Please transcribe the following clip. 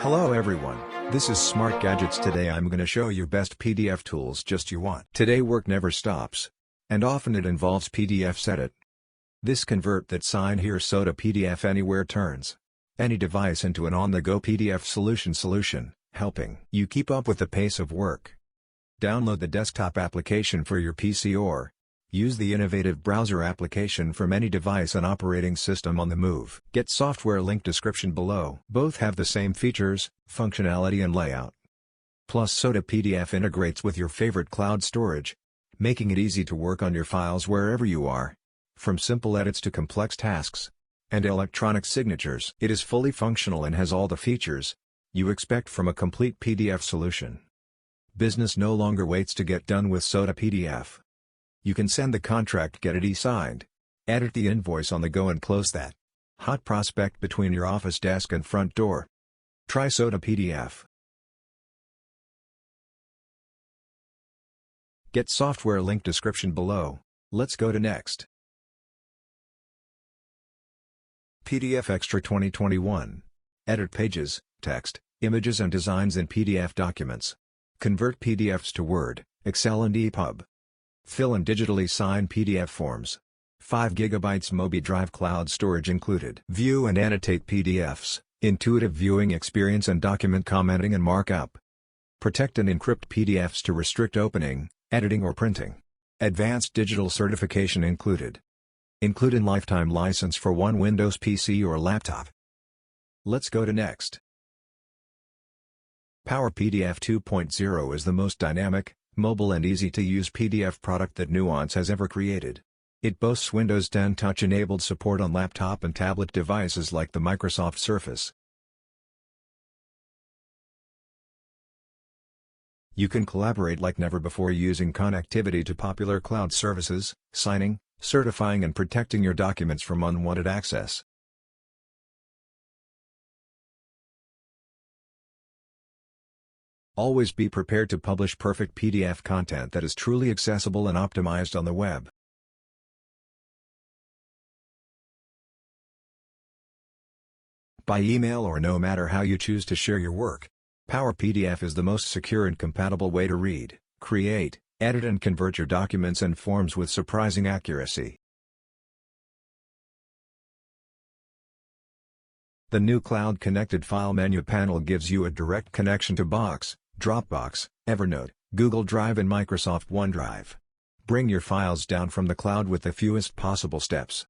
Hello everyone, this is Smart Gadgets. Today I'm gonna show you best PDF tools just you want. Today work never stops. And often it involves PDF edit. This convert that sign here so to PDF anywhere turns any device into an on-the-go PDF solution, helping you keep up with the pace of work. Download the desktop application for your PC or use the innovative browser application from any device and operating system on the move. Get software link description below. Both have the same features, functionality and layout. Plus SOTA PDF integrates with your favorite cloud storage, making it easy to work on your files wherever you are. From simple edits to complex tasks and electronic signatures. It is fully functional and has all the features you expect from a complete PDF solution. Business no longer waits to get done with SOTA PDF. You can send the contract, get it e-signed, edit the invoice on the go and close that hot prospect between your office desk and front door. Try SOTA PDF. Get software link description below. Let's go to next. PDF Extra 2021. Edit pages, text, images and designs in PDF documents. Convert PDFs to Word, Excel and EPUB. Fill and digitally sign PDF forms. 5 GB Mobi Drive cloud storage included. View and annotate PDFs, intuitive viewing experience and document commenting and markup. Protect and encrypt PDFs to restrict opening, editing or printing. Advanced digital certification included. Include in lifetime license for one Windows PC or laptop. Let's go to next. Power PDF 2.0 is the most dynamic, mobile and easy-to-use PDF product that Nuance has ever created. It boasts Windows 10 Touch-enabled support on laptop and tablet devices like the Microsoft Surface. You can collaborate like never before using connectivity to popular cloud services, signing, certifying and protecting your documents from unwanted access. Always be prepared to publish perfect PDF content that is truly accessible and optimized on the web. By email or no matter how you choose to share your work, Power PDF is the most secure and compatible way to read, create, edit and convert your documents and forms with surprising accuracy. The new cloud-connected file menu panel gives you a direct connection to Box, Dropbox, Evernote, Google Drive and Microsoft OneDrive. Bring your files down from the cloud with the fewest possible steps.